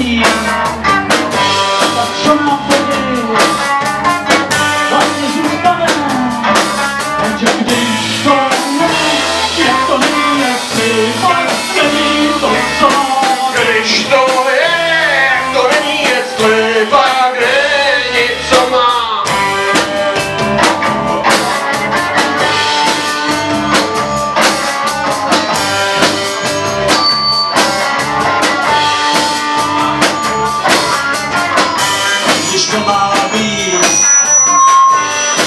není, tak co nám tedy vlastně zůstane, jenže když to není, jak to není, jestli pak není to co. Když to je, jak to není, jestli pak není, co má. Když to má být,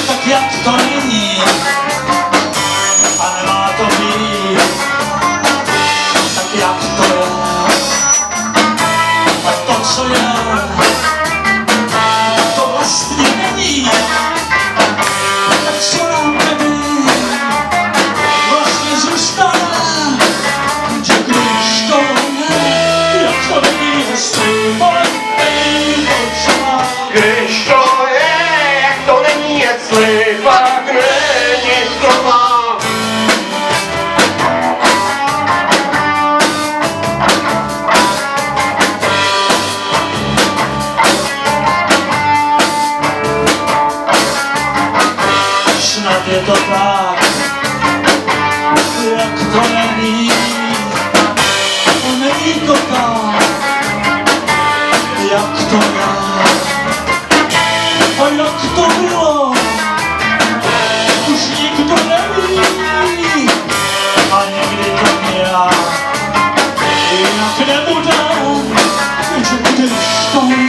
tak jak to není, a nemá to být, tak jak to je. A to, co je, to vlastně není, tak co nám není, vlastně zůstane, že když to je, jak to není, jestli pak není to, co má. Když to je, jak to není, jestli pak není, co má. Snad je to tak, jak to není, není to tak, jak to je. A jak to bylo, už nikdo neví, a někdy to nějak jinak nebude, že když to je,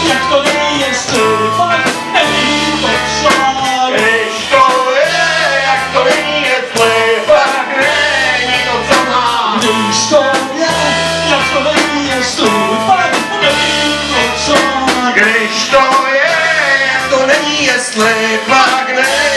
jak to není, jestli pak není to, co má. Když to je, jak to není, jestli pak není to, co má. Když to je, jak to není, jestli pak není to, co má. Když to je, jak to není, jestli pak není.